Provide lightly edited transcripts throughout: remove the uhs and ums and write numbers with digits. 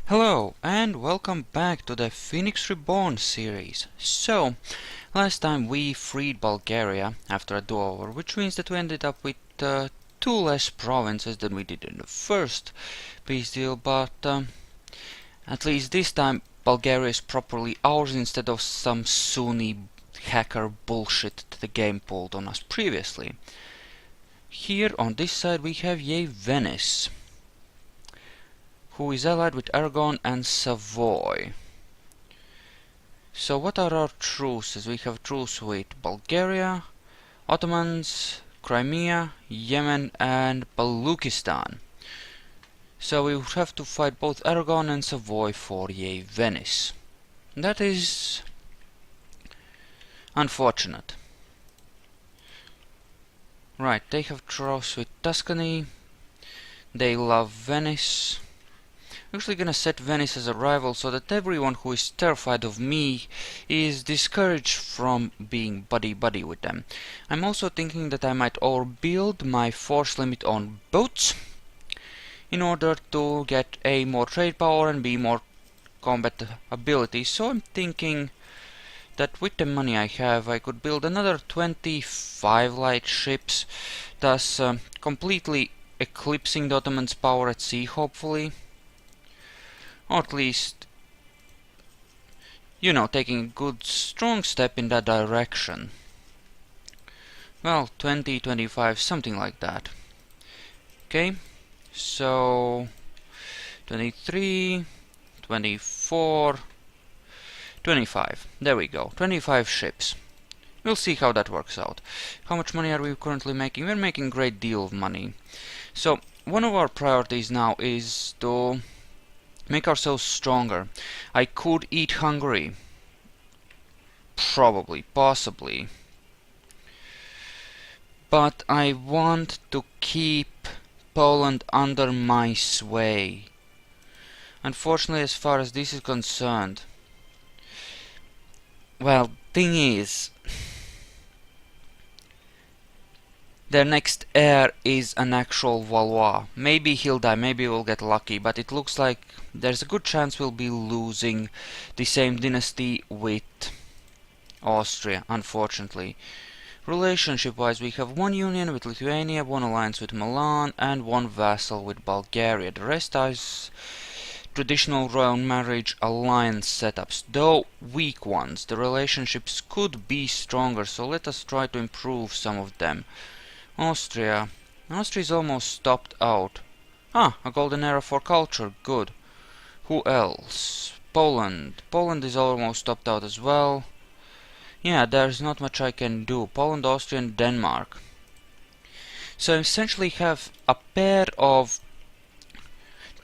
Hello and welcome back to the Pheonix Reborn series. So, last time we freed Bulgaria after a do-over, which means that we ended up with two less provinces than we did in the first peace deal, but at least this time Bulgaria is properly ours instead of some Sunni hacker bullshit that the game pulled on us previously. Here on this side we have Venice, who is allied with Aragon and Savoy. So what are our truces? We have truce with Bulgaria, Ottomans, Crimea, Yemen and Baluchistan. So we would have to fight both Aragon and Savoy for Venice. That is unfortunate. Right, they have truce with Tuscany. They love Venice. I'm actually gonna set Venice as a rival so that everyone who is terrified of me is discouraged from being buddy-buddy with them. I'm also thinking that I might overbuild my force limit on boats in order to get a more trade power and be more combat ability. So I'm thinking that with the money I have, I could build another 25 light ships, thus completely eclipsing the Ottomans' power at sea, hopefully. Or at least, you know, taking a good, strong step in that direction. Well, 20, 25, something like that. Okay, so 23, 24, 25. There we go, 25 ships. We'll see how that works out. How much money are we currently making? We're making a great deal of money. So, one of our priorities now is to make ourselves stronger. I could eat Hungary. Probably, possibly. But I want to keep Poland under my sway. Unfortunately, as far as this is concerned, well, thing is, their next heir is an actual Valois. Maybe he'll die, maybe we'll get lucky, but it looks like there's a good chance we'll be losing the same dynasty with Austria, unfortunately. Relationship-wise, we have one union with Lithuania, one alliance with Milan, and one vassal with Bulgaria. The rest is traditional royal marriage alliance setups, though weak ones. The relationships could be stronger, so let us try to improve some of them. Austria. Austria is almost stopped out. Ah, a golden era for culture, good. Who else? Poland. Poland is almost stopped out as well. Yeah, there's not much I can do. Poland, Austria and Denmark. So I essentially have a pair of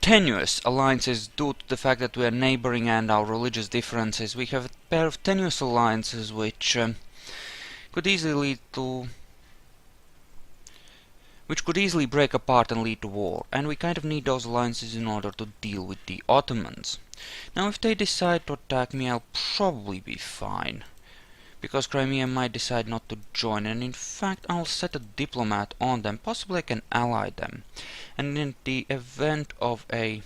tenuous alliances due to the fact that we are neighboring and our religious differences. We have a pair of tenuous alliances which could easily lead to break apart and lead to war, and we kind of need those alliances in order to deal with the Ottomans. Now if they decide to attack me, I'll probably be fine, because Crimea might decide not to join, and in fact I'll set a diplomat on them. Possibly I can ally them, and in the event of a...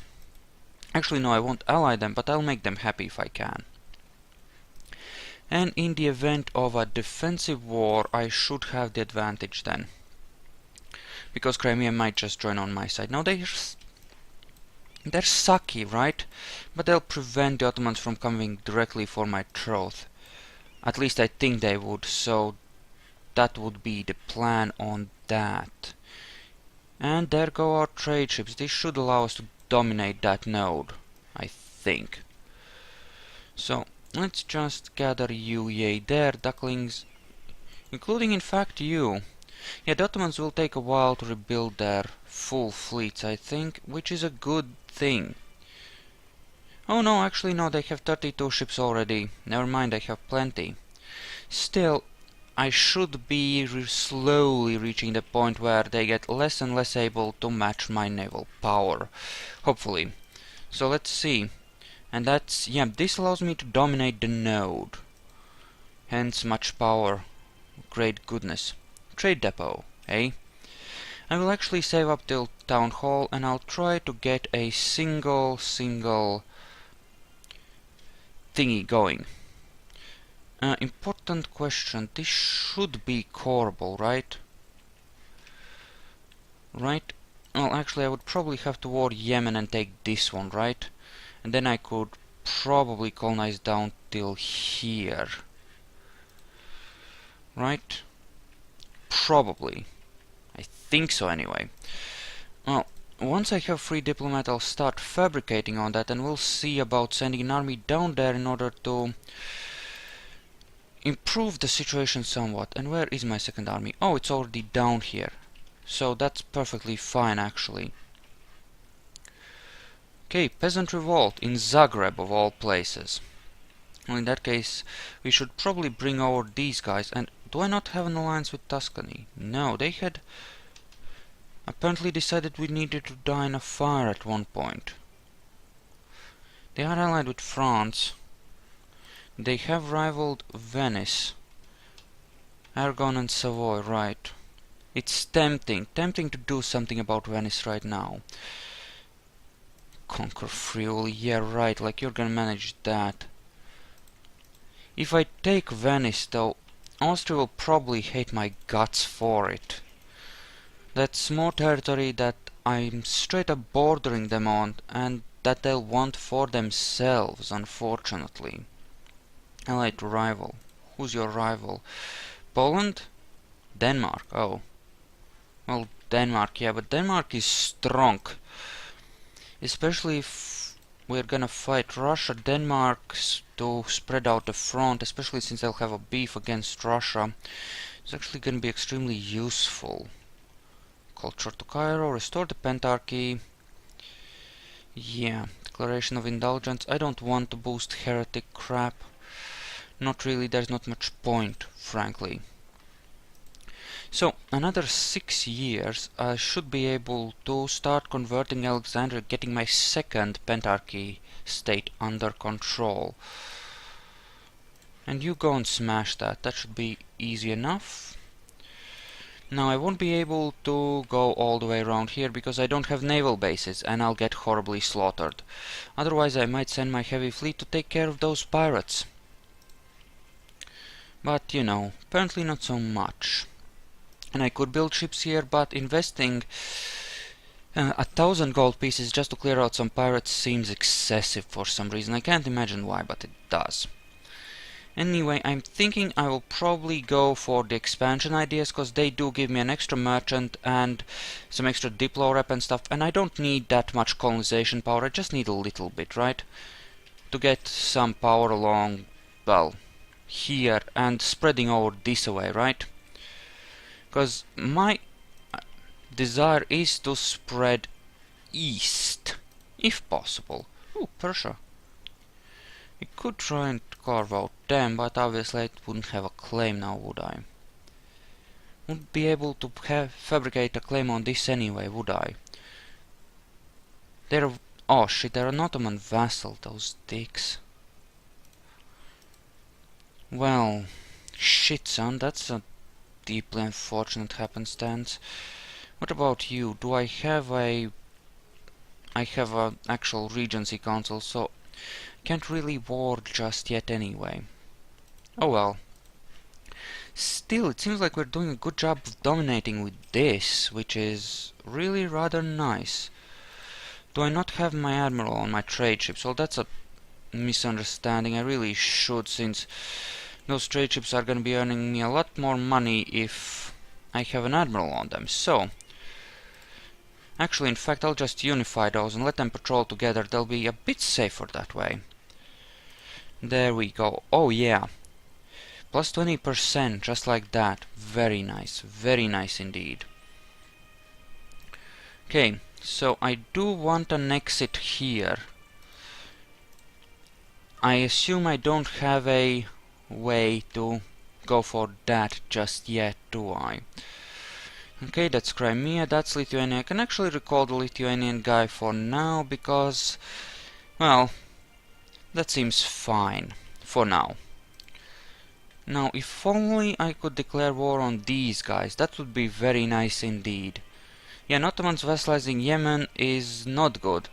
Actually no, I won't ally them, but I'll make them happy if I can. And in the event of a defensive war, I should have the advantage then, because Crimea might just join on my side. Now they're sucky, right? But they'll prevent the Ottomans from coming directly for my throat. At least I think they would, so that would be the plan on that. And there go our trade ships. This should allow us to dominate that node, I think. So let's just gather you, yay there, ducklings, including in fact you. Yeah, the Ottomans will take a while to rebuild their full fleets, I think, which is a good thing. Oh no, actually no, they have 32 ships already. Never mind, I have plenty. Still, I should be slowly reaching the point where they get less and less able to match my naval power. Hopefully. So let's see. And that's... yeah, this allows me to dominate the node. Hence much power. Great goodness. Trade depot, eh? I will actually save up till Town Hall, and I'll try to get a single thingy going. Important question. This should be Corbel, right? Right? Well, actually, I would probably have to war Yemen and take this one, right? And then I could probably colonize down till here. Right? Probably. I think so, anyway. Well, once I have free diplomat, I'll start fabricating on that, and we'll see about sending an army down there in order to improve the situation somewhat. And where is my second army? Oh, it's already down here. So that's perfectly fine, actually. Okay, peasant revolt in Zagreb, of all places. Well, in that case, we should probably bring over these guys. And do I not have an alliance with Tuscany? No, they had apparently decided we needed to die in a fire at one point. They are allied with France. They have rivaled Venice, Aragon and Savoy, right. It's tempting to do something about Venice right now. Conquer Friuli, yeah, right, like you're gonna manage that. If I take Venice, though, Austria will probably hate my guts for it. That's more territory that I'm straight up bordering them on, and that they'll want for themselves, unfortunately. Allied rival. Who's your rival? Poland? Denmark, oh. Well, Denmark, yeah, but Denmark is strong. Especially if we're gonna fight Russia, Denmark to spread out the front, especially since they'll have a beef against Russia, it's actually gonna be extremely useful. Culture to Cairo, restore the Pentarchy. Yeah, declaration of indulgence. I don't want to boost heretic crap. Not really, there's not much point, frankly. So, another 6 years, I should be able to start converting Alexandria, getting my second Pentarchy state under control. And you go and smash that, that should be easy enough. Now, I won't be able to go all the way around here because I don't have naval bases and I'll get horribly slaughtered. Otherwise, I might send my heavy fleet to take care of those pirates. But, you know, apparently not so much. And I could build ships here, but investing 1,000 gold pieces just to clear out some pirates seems excessive for some reason. I can't imagine why, but it does. Anyway, I'm thinking I will probably go for the expansion ideas, because they do give me an extra merchant and some extra diplo rep and stuff, and I don't need that much colonization power, I just need a little bit, right? To get some power along, well, here, and spreading over this away, right? Because my desire is to spread east, if possible. Ooh, Persia. We could try and carve out them, but obviously I wouldn't have a claim now, would I? Wouldn't be able to fabricate a claim on this anyway, would I? They're... oh shit, they're an Ottoman vassal, those dicks. Well, shit son, that's a deeply unfortunate happenstance. What about you? Do I have a... I have an actual Regency Council, so can't really war just yet anyway. Oh well. Still, it seems like we're doing a good job of dominating with this, which is really rather nice. Do I not have my admiral on my trade ships? Well, that's a misunderstanding. I really should, since those trade ships are going to be earning me a lot more money if I have an admiral on them. So, actually, in fact, I'll just unify those and let them patrol together. They'll be a bit safer that way. There we go. Oh yeah. Plus 20%, just like that. Very nice indeed. Okay, so I do want an exit here. I assume I don't have a way to go for that just yet, do I? Okay, that's Crimea, that's Lithuania. I can actually recall the Lithuanian guy for now because, well, that seems fine for now. Now, if only I could declare war on these guys, that would be very nice indeed. Yeah, Ottomans vassalizing Yemen is not good.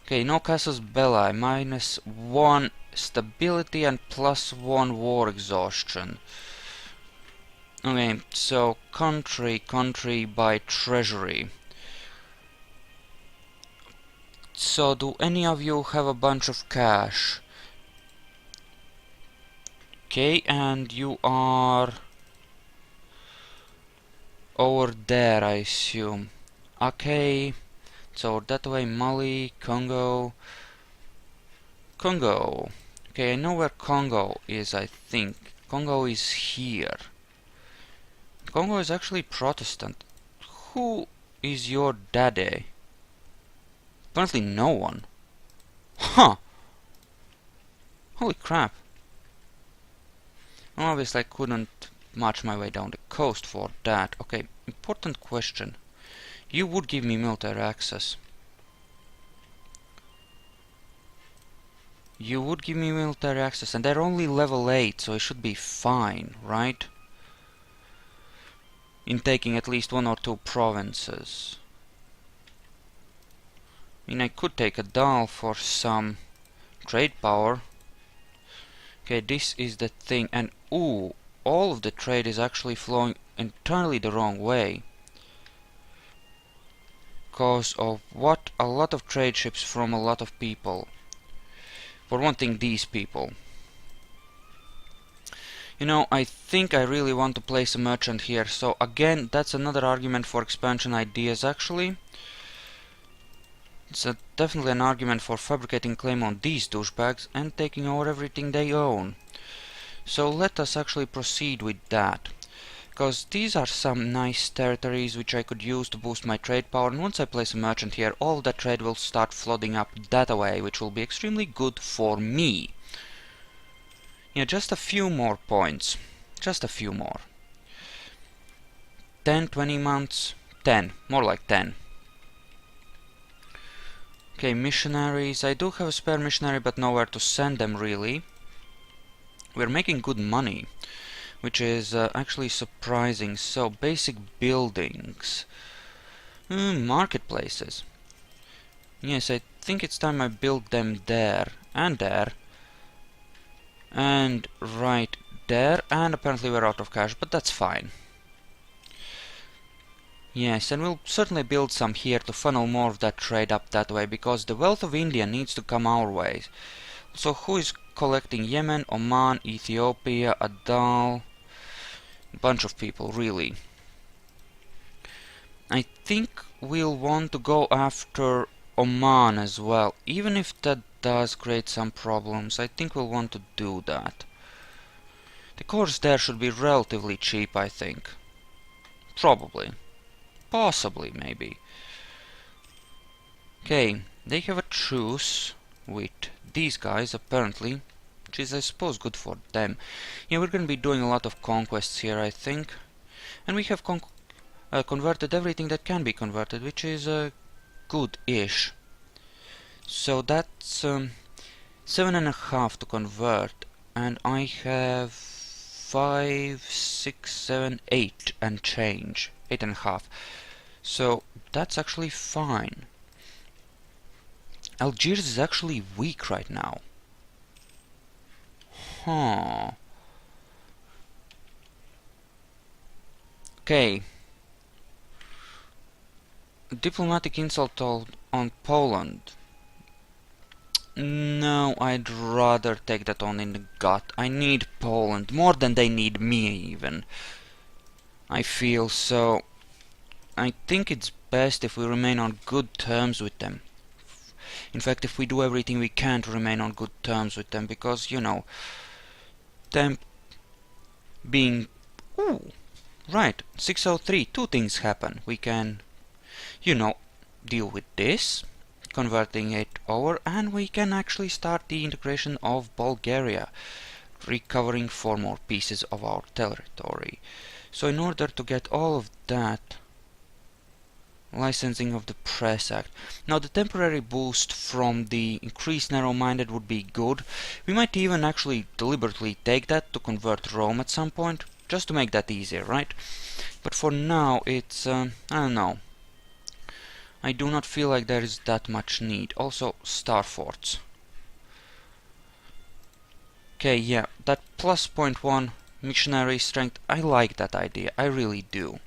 Okay, no casus belli, -1 stability and +1 war exhaustion. Okay, so country by treasury. So do any of you have a bunch of cash? Okay, and you are over there, I assume. Okay, so that way Mali, Congo. Okay, I know where Congo is, I think. Congo is here. Congo is actually Protestant. Who is your daddy? Apparently no one. Huh! Holy crap. Obviously I couldn't march my way down the coast for that. Okay, important question. You would give me military access. You would give me military access, and they're only level 8, so I should be fine, right? In taking at least 1 or 2 provinces. I mean, I could take a Dal for some trade power. Okay, this is the thing, and ooh, all of the trade is actually flowing entirely the wrong way. Because of what? A lot of trade ships from a lot of people. For one thing, these people. You know, I think I really want to place a merchant here, so again, that's another argument for expansion ideas actually. It's definitely an argument for fabricating claim on these douchebags and taking over everything they own. So let us actually proceed with that. Because these are some nice territories which I could use to boost my trade power, and once I place a merchant here, all of that trade will start flooding up that way, which will be extremely good for me. Yeah, just a few more points. Just a few more. 10, 20 months? 10. More like 10. Okay, missionaries. I do have a spare missionary, but nowhere to send them, really. We're making good money, which is actually surprising. So, basic buildings. Marketplaces. Yes, I think it's time I build them there. And there. And right there. And apparently we're out of cash, but that's fine. Yes, and we'll certainly build some here to funnel more of that trade up that way, because the wealth of India needs to come our way. So who is collecting? Yemen, Oman, Ethiopia, Adal... a bunch of people, really. I think we'll want to go after Oman as well, even if that does create some problems. I think we'll want to do that. The course there should be relatively cheap, I think. Probably. Possibly, maybe. Okay, they have a truce with these guys, apparently, which is, I suppose, good for them. Yeah, we're going to be doing a lot of conquests here, I think. And we have converted everything that can be converted, which is good-ish. So that's 7.5 to convert, and I have 5, 6, 7, 8 and change. 8.5. So that's actually fine. Algiers is actually weak right now. Huh. Okay. Diplomatic insult on Poland. No, I'd rather take that on in the gut. I need Poland more than they need me, even. I feel so. I think it's best if we remain on good terms with them. In fact, if we do everything we can to remain on good terms with them, because, you know, them being... Ooh, right, 603, 2 things happen. We can, you know, deal with this, converting it over, and we can actually start the integration of Bulgaria, recovering 4 more pieces of our territory. So in order to get all of that, licensing of the Press Act. Now the temporary boost from the increased narrow-minded would be good. We might even actually deliberately take that to convert Rome at some point, just to make that easier, right? But for now it's, I don't know. I do not feel like there is that much need. Also, star forts. Okay, yeah, that plus 0.1 missionary strength, I like that idea, I really do.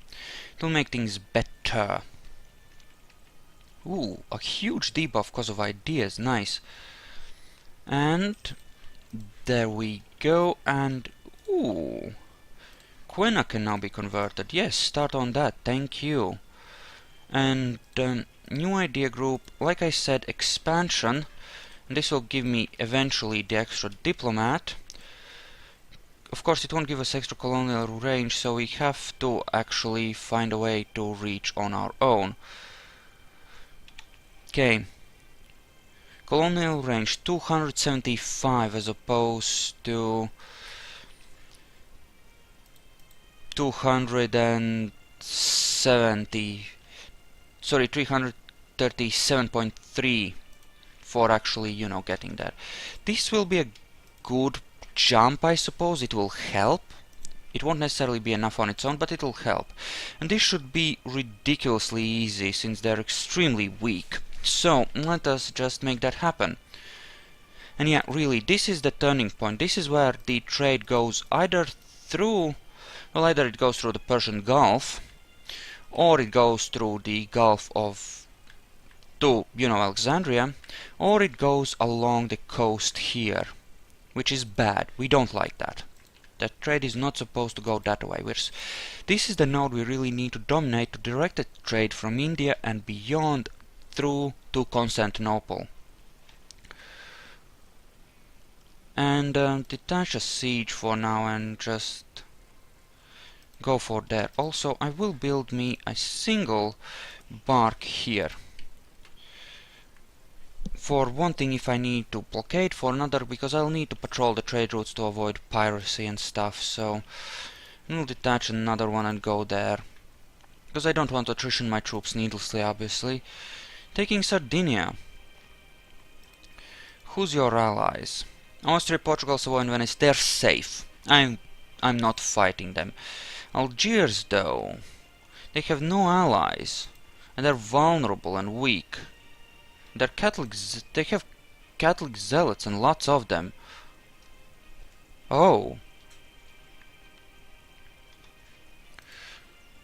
It'll make things better. Ooh, a huge debuff because of ideas, nice. And there we go, and ooh, Quena can now be converted. Yes, start on that, thank you. And new idea group, like I said, expansion. And this will give me eventually the extra diplomat. Of course, it won't give us extra colonial range, so we have to actually find a way to reach on our own. Okay. Colonial range 275 as opposed to 270. Sorry, 337.3 for actually, you know, getting that. This will be a good jump, I suppose. It will help. It won't necessarily be enough on its own, but it'll help. And this should be ridiculously easy, since they're extremely weak. So, let us just make that happen. And yeah, really, this is the turning point. This is where the trade goes either through... Well, either it goes through the Persian Gulf, or it goes through the Gulf of... to, you know, Alexandria, or it goes along the coast here. Which is bad. We don't like that. That trade is not supposed to go that way. This is the node we really need to dominate to direct the trade from India and beyond through to Constantinople. And detach a siege for now and just go for there. Also, I will build me a single bark here. For one thing, if I need to blockade, for another, because I'll need to patrol the trade routes to avoid piracy and stuff, so I'll detach another one and go there. Because I don't want to attrition my troops needlessly, obviously. Taking Sardinia. Who's your allies? Austria, Portugal, Savoy and Venice, they're safe. I'm not fighting them. Algiers, though, they have no allies, and they're vulnerable and weak. They have Catholic zealots and lots of them. Oh.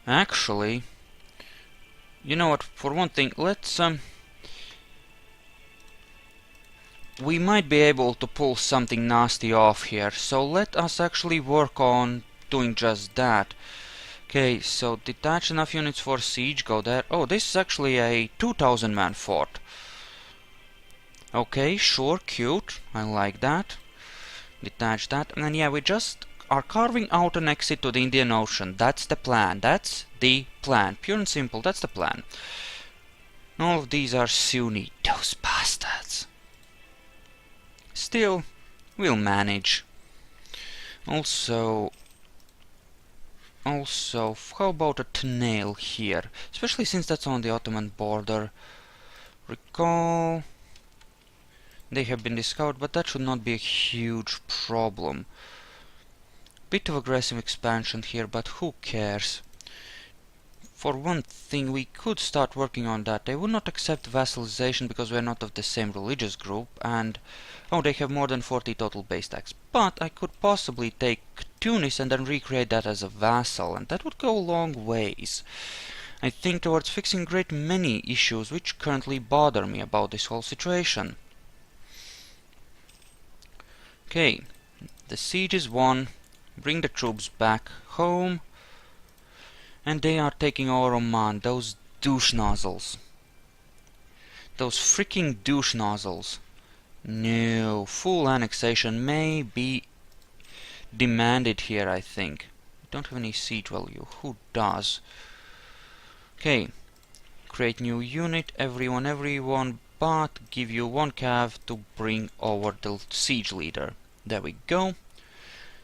Actually, you know what, for one thing, let's we might be able to pull something nasty off here, so let us actually work on doing just that. Okay, so detach enough units for siege, go there. Oh, this is actually a 2,000 man fort. Okay, sure, cute, I like that. Detach that, and then yeah, we just are carving out an exit to the Indian Ocean. That's the plan, that's the plan. Pure and simple, that's the plan. All of these are Sunni, those bastards. Still, we'll manage. Also, how about a tunnel here? Especially since that's on the Ottoman border. Recall... They have been discovered, but that should not be a huge problem. Bit of aggressive expansion here, but who cares? For one thing, we could start working on that. They would not accept vassalization because we're not of the same religious group, and... oh, they have more than 40 total base tax. But I could possibly take Tunis and then recreate that as a vassal, and that would go a long ways. I think towards fixing a great many issues which currently bother me about this whole situation. Okay, the siege is won. Bring the troops back home. And they are taking over Oman, those douche nozzles. Those freaking douche nozzles. No, full annexation may be demanded here, I think. Don't have any siege value. Who does? Okay. Create new unit, everyone, but give you one cav to bring over the siege leader. There we go.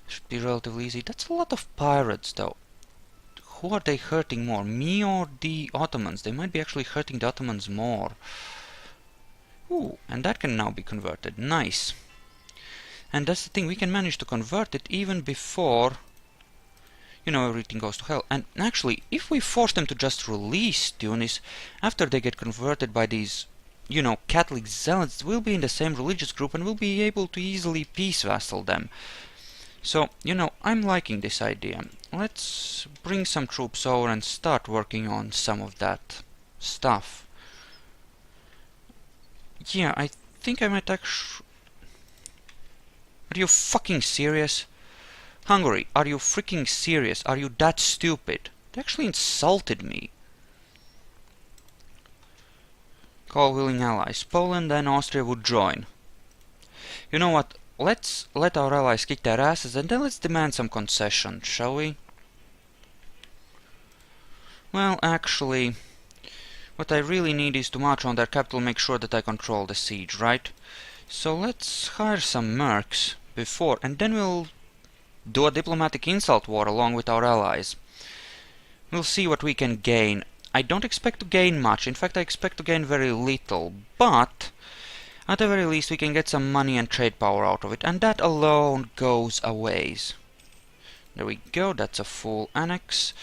Should be relatively easy. That's a lot of pirates, though. Who are they hurting more, me or the Ottomans? They might be actually hurting the Ottomans more. Ooh, and that can now be converted. Nice. And that's the thing, we can manage to convert it even before, you know, everything goes to hell. And actually, if we force them to just release Tunis after they get converted by these, you know, Catholic zealots, we'll be in the same religious group and we'll be able to easily peace vassal them. So, you know, I'm liking this idea. Let's bring some troops over and start working on some of that stuff. Yeah, I think I might actually... Are you fucking serious? Hungary, are you freaking serious? Are you that stupid? They actually insulted me. Call willing allies. Poland and Austria would join. You know what? Let's let our allies kick their asses and then let's demand some concessions, shall we? Well, actually, what I really need is to march on their capital, make sure that I control the siege, right? So let's hire some mercs before, and then we'll do a diplomatic insult war along with our allies. We'll see what we can gain. I don't expect to gain much, in fact I expect to gain very little, but at the very least we can get some money and trade power out of it, and that alone goes a ways. There we go, that's a full annex.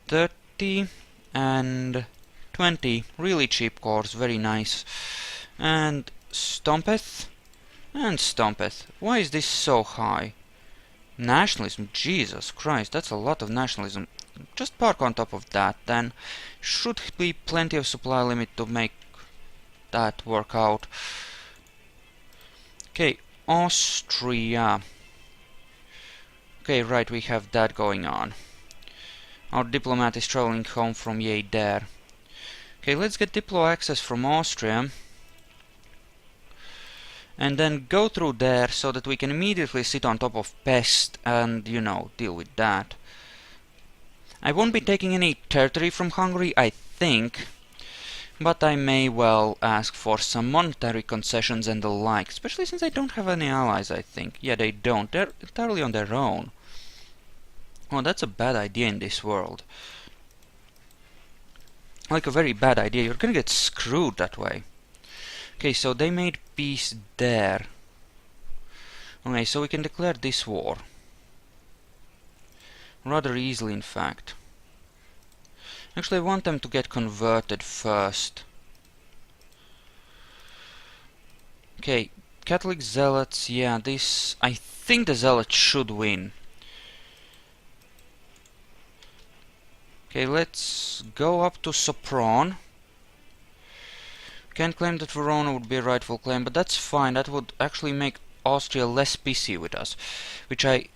30 and 20, really cheap cores, very nice. And Stompeth and Stompeth. Why is this so high? Nationalism, Jesus Christ, that's a lot of nationalism. Just park on top of that, then should be plenty of supply limit to make that work out. Okay, Austria. Okay, right, we have that going on. Our diplomat is traveling home from Yei there. Okay, let's get diplo access from Austria. And then go through there so that we can immediately sit on top of Pest and, you know, deal with that. I won't be taking any territory from Hungary, I think, but I may well ask for some monetary concessions and the like, especially since I don't have any allies, I think. Yeah, they don't. They're entirely on their own. Oh, that's a bad idea in this world. Like a very bad idea. You're gonna get screwed that way. Okay, so they made peace there. Okay, so we can declare this war. Rather easily, in fact. Actually, I want them to get converted first. Okay, Catholic zealots, yeah, this... I think the zealots should win. Okay, let's go up to Sopron. Can't claim that Verona would be a rightful claim, but that's fine. That would actually make Austria less pissy with us, which I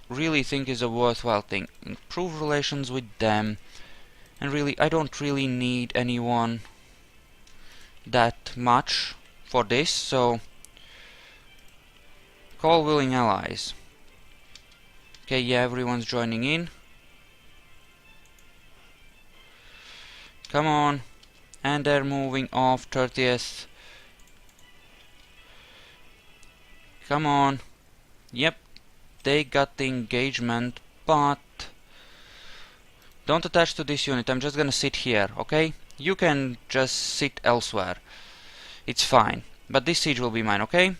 really think is a worthwhile thing. Improve relations with them, and really, I don't really need anyone that much for this, so call willing allies. Okay, yeah, everyone's joining in. Come on. And they're moving off 30th. Come on. Yep, they got the engagement, but don't attach to this unit. I'm just gonna sit here, okay? You can just sit elsewhere. It's fine. But this siege will be mine, okay?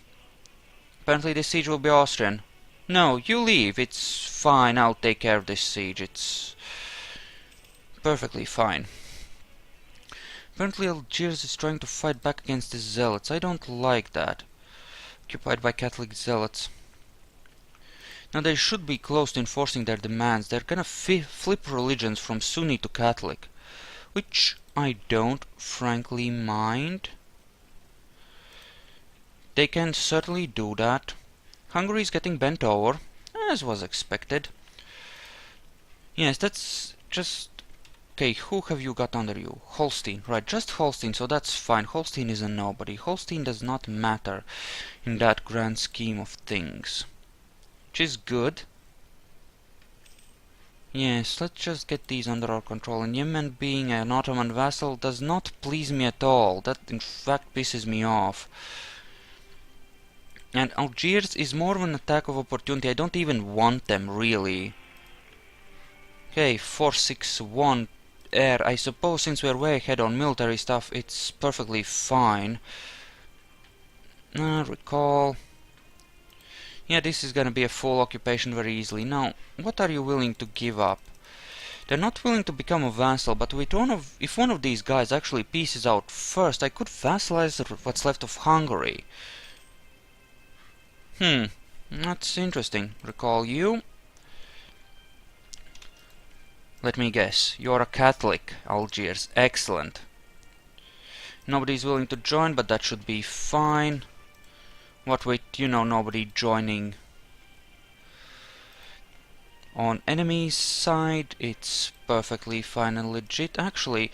Apparently this siege will be Austrian. No, you leave. It's fine. I'll take care of this siege. It's perfectly fine. Apparently Algiers is trying to fight back against the zealots. I don't like that. Occupied by Catholic zealots. Now they should be close to enforcing their demands. They're gonna flip religions from Sunni to Catholic, which I don't frankly mind. They can certainly do that. Hungary is getting bent over, as was expected. Yes, that's just... Okay, who have you got under you? Holstein. Right, just Holstein, so that's fine. Holstein is a nobody. Holstein does not matter in that grand scheme of things. Which is good. Yes, let's just get these under our control. And Yemen being an Ottoman vassal does not please me at all. That in fact pisses me off. And Algiers is more of an attack of opportunity. I don't even want them, really. Okay, 461 air. I suppose since we're way ahead on military stuff, it's perfectly fine. Recall. Yeah, this is gonna be a full occupation very easily. Now, what are you willing to give up? They're not willing to become a vassal, but with if one of these guys actually pieces out first, I could vassalize what's left of Hungary. That's interesting. Recall you. Let me guess. You're a Catholic, Algiers. Excellent. Nobody's willing to join, but that should be fine. What with, nobody joining on enemy's side, it's perfectly fine and legit. Actually,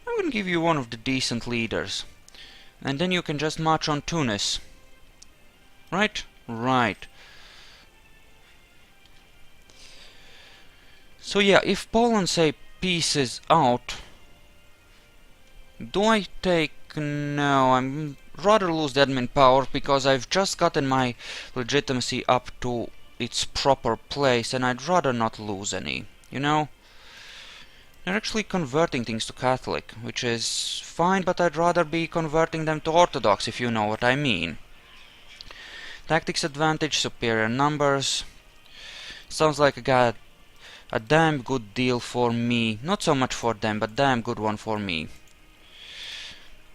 I'm gonna give you one of the decent leaders. And then you can just march on Tunis. Right? Right. So yeah, if Poland, say, pieces out, do I take... No, I'm rather lose the admin power, because I've just gotten my legitimacy up to its proper place, and I'd rather not lose any, They're actually converting things to Catholic, which is fine, but I'd rather be converting them to Orthodox, if you know what I mean. Tactics advantage, superior numbers. Sounds like a damn good deal for me. Not so much for them, but damn good one for me.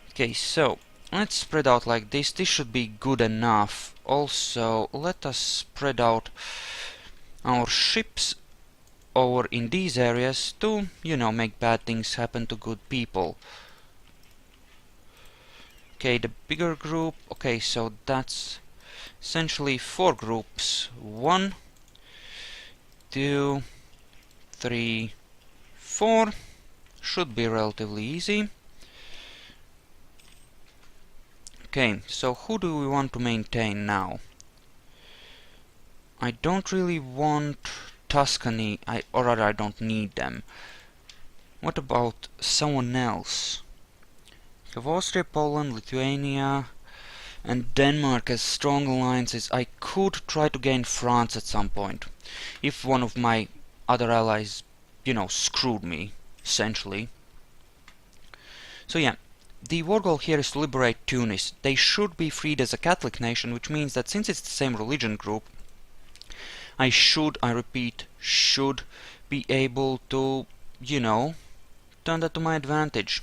Okay, so let's spread out like this. This should be good enough. Also, let us spread out our ships over in these areas to, make bad things happen to good people. Okay, the bigger group. Okay, so that's essentially 4 groups. 1, 2, 3, 4. Should be relatively easy. Okay, so who do we want to maintain now? I don't really want Tuscany, or rather I don't need them. What about someone else? We have Austria, Poland, Lithuania, and Denmark as strong alliances. I could try to gain France at some point, if one of my other allies, screwed me, essentially. So yeah, the war goal here is to liberate Tunis. They should be freed as a Catholic nation, which means that since it's the same religion group, I repeat, should be able to, turn that to my advantage.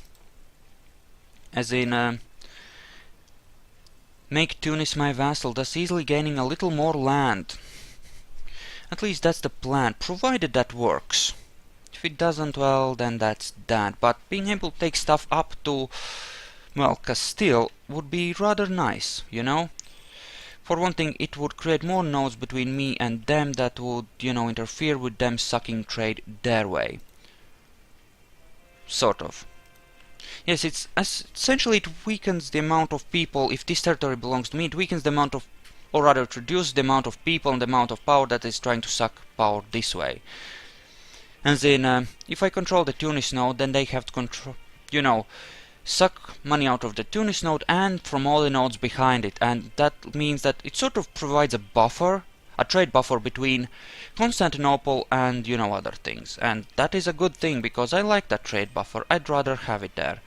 As in, make Tunis my vassal, thus easily gaining a little more land. At least that's the plan, provided that works. If it doesn't, well, then that's that. But being able to take stuff up to, well, Castile would be rather nice, For one thing, it would create more nodes between me and them that would, interfere with them sucking trade their way. Sort of. Yes, essentially it weakens the amount of people. If this territory belongs to me, it weakens the amount of, or rather it reduces the amount of people and the amount of power that is trying to suck power this way. And then, if I control the Tunis node, then they have to control, suck money out of the Tunis node and from all the nodes behind it. And that means that it sort of provides a buffer, a trade buffer between Constantinople and, other things. And that is a good thing, because I like that trade buffer. I'd rather have it there.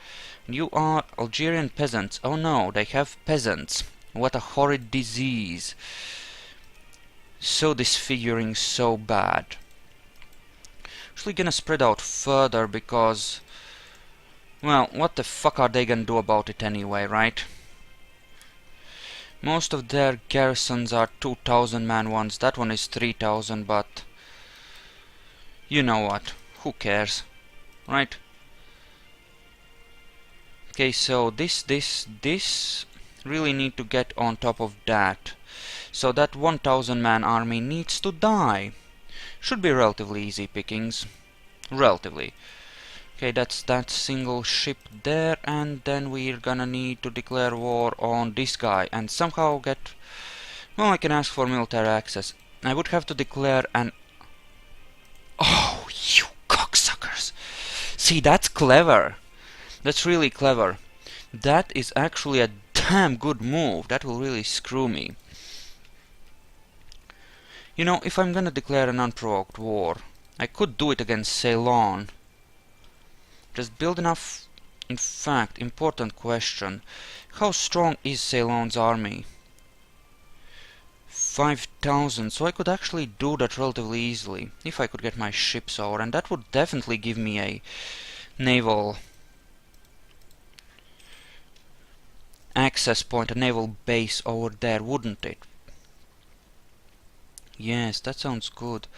You are Algerian peasants. Oh no, they have peasants. What a horrid disease. So disfiguring, so bad. Actually gonna spread out further because, well, what the fuck are they gonna do about it anyway, right? Most of their garrisons are 2,000 man ones. That one is 3,000, but you know what? Who cares, right? Okay, so this really need to get on top of that. So that 1,000 man army needs to die. Should be relatively easy pickings. Relatively. Okay, that's that single ship there, and then we're gonna need to declare war on this guy and somehow get... Well, I can ask for military access. I would have to declare an... Oh, you cocksuckers! See, that's clever! That's really clever. That is actually a damn good move. That will really screw me. If I'm gonna declare an unprovoked war, I could do it against Ceylon. Just build enough... In fact, important question. How strong is Ceylon's army? 5,000, so I could actually do that relatively easily if I could get my ships over, and that would definitely give me a naval access point, a naval base over there, wouldn't it? Yes, that sounds good.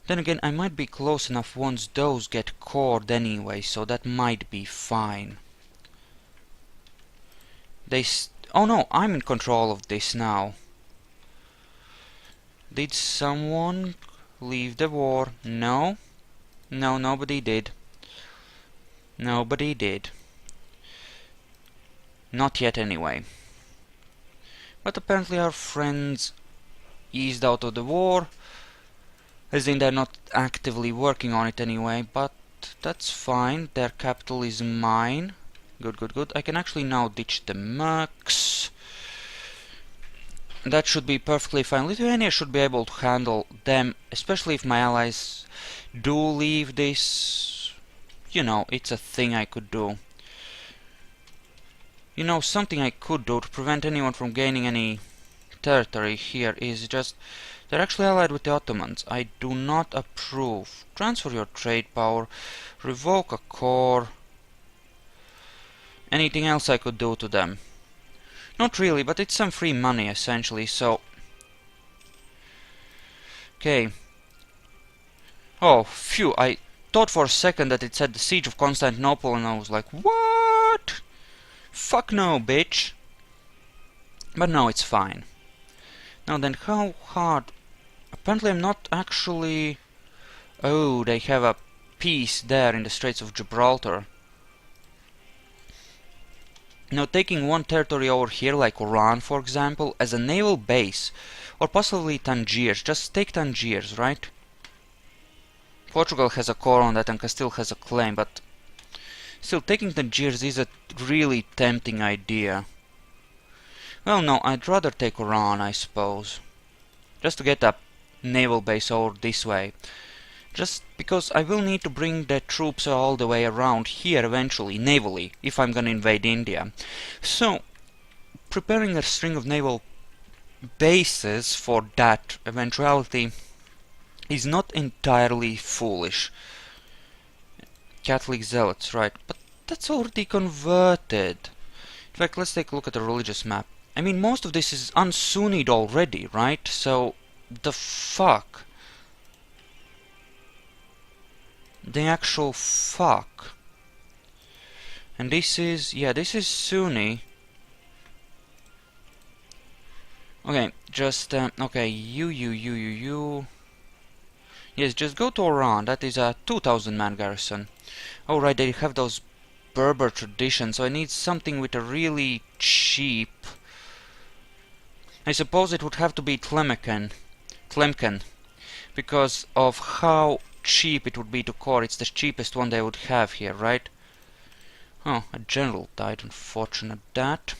Then again, I might be close enough once those get cored anyway, so that might be fine. Oh no, I'm in control of this now. Did someone leave the war? No. No, nobody did. Nobody did. Not yet anyway. But apparently our friends eased out of the war. As in they're not actively working on it anyway, but that's fine. Their capital is mine. Good, good, good. I can actually now ditch the mercs. That should be perfectly fine. Lithuania should be able to handle them, especially if my allies do leave this. You know, it's a thing I could do. You know, something I could do to prevent anyone from gaining any territory here is just... They're actually allied with the Ottomans. I do not approve. Transfer your trade power. Revoke a core. Anything else I could do to them? Not really, but it's some free money essentially, so... Okay. Oh, phew, I thought for a second that it said the Siege of Constantinople and I was like, what? Fuck no, bitch. But no, it's fine. Now then, how hard... Apparently I'm not actually... Oh, they have a piece there in the Straits of Gibraltar. Now taking one territory over here, like Oran for example, as a naval base, or possibly Tangiers, just take Tangiers, right? Portugal has a core on that and Castile has a claim, but still taking Tangiers is a really tempting idea. Well no, I'd rather take Oran, I suppose. Just to get a naval base over this way. Just because I will need to bring the troops all the way around here eventually, navally, if I'm gonna invade India. So, preparing a string of naval bases for that eventuality is not entirely foolish. Catholic zealots, right, but that's already converted. In fact, let's take a look at the religious map. I mean, most of this is unsunnied already, right? So, the fuck? The actual fuck. And this is, yeah, this is Sunni. Okay, just, okay, you. Yes, just go to Oran, that is a 2,000 man garrison. Oh right, they have those Berber traditions, so I need something with a really cheap... I suppose it would have to be Tlemcen, because of how cheap it would be to core. It's the cheapest one they would have here, right? Oh, a general died, unfortunate that.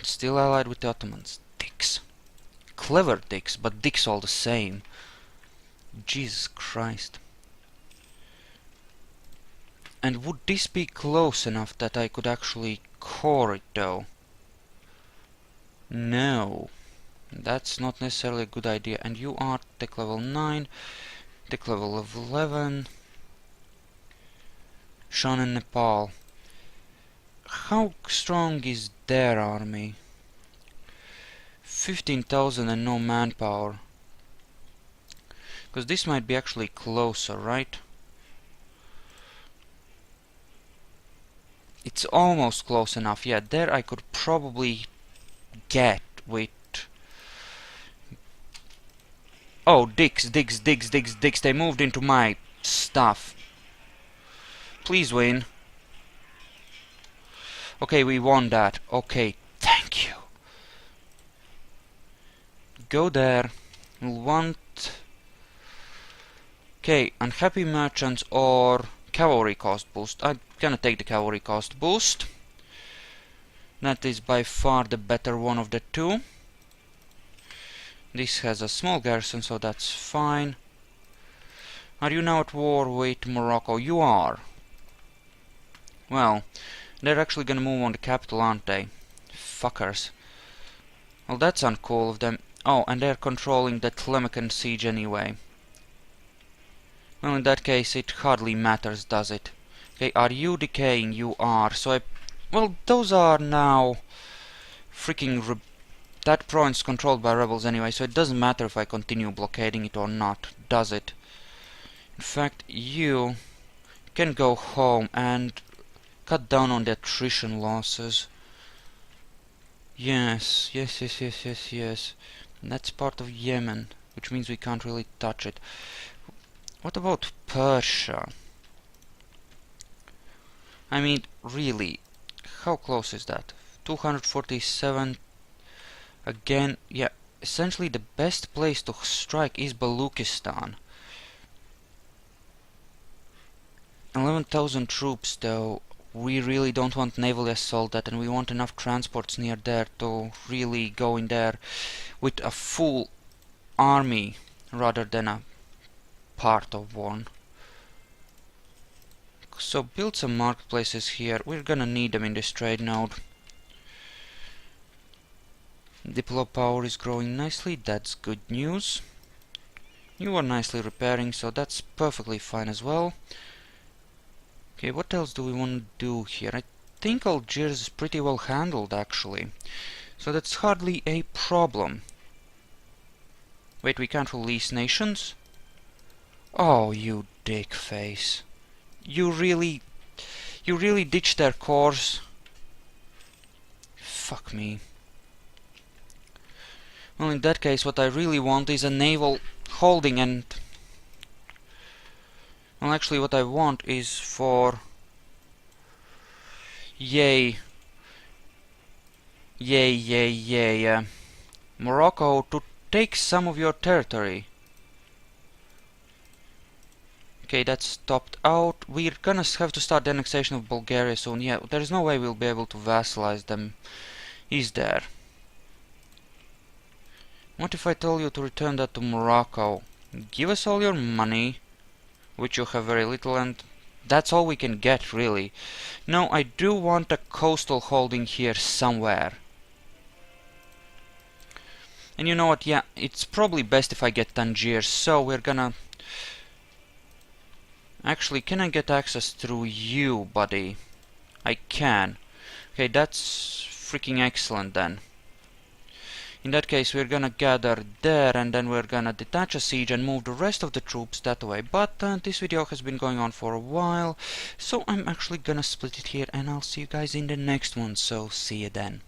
Still allied with the Ottomans. Dicks. Clever dicks, but dicks all the same. Jesus Christ. And would this be close enough that I could actually core it though? No. That's not necessarily a good idea. And you are tech level 9, tech level of 11. Shan and Nepal. How strong is their army? 15,000 and no manpower. Because this might be actually closer, right? It's almost close enough. Yeah, there I could probably get with... Oh, dicks. They moved into my stuff. Please win. Okay, we won that. Okay, thank you. Go there. We'll want... Okay, unhappy merchants or cavalry cost boost. I'm gonna take the cavalry cost boost. That is by far the better one of the two. This has a small garrison, so that's fine. Are you now at war with Morocco? You are. Well, they're actually gonna move on the capital, aren't they? Fuckers. Well, that's uncool of them. Oh, and they're controlling the Tlemican siege anyway. Well, in that case, it hardly matters, does it? Okay, are you decaying? You are. So well, those are now freaking that province controlled by rebels anyway, so it doesn't matter if I continue blockading it or not, does it? In fact, you can go home and cut down on the attrition losses. Yes. And that's part of Yemen, which means we can't really touch it. What about Persia? I mean, really, how close is that? 247. Again, yeah, essentially the best place to strike is Baluchistan. 11,000 troops, though. We really don't want naval assault that, and we want enough transports near there to really go in there with a full army rather than a part of one. So build some marketplaces here. We're gonna need them in this trade node. Diplo power is growing nicely. That's good news. You are nicely repairing, so that's perfectly fine as well. Okay, what else do we want to do here? I think Algiers is pretty well handled, actually. So that's hardly a problem. Wait, we can't release nations? Oh, you dick face. You really ditched their course? Fuck me. Well, in that case, what I really want is a naval holding, and well, actually what I want is for Morocco to take some of your territory. Okay, that's stopped out. We're gonna have to start the annexation of Bulgaria soon. Yeah, there's no way we'll be able to vassalize them, is there? What if I tell you to return that to Morocco? Give us all your money, which you have very little, and that's all we can get, really. No, I do want a coastal holding here somewhere. And you know what, yeah, it's probably best if I get Tangier, so we're gonna... Actually, can I get access through you, buddy? I can. Okay, that's freaking excellent then. In that case, we're gonna gather there, and then we're gonna detach a siege and move the rest of the troops that way. But this video has been going on for a while, so I'm actually gonna split it here, and I'll see you guys in the next one, so see you then.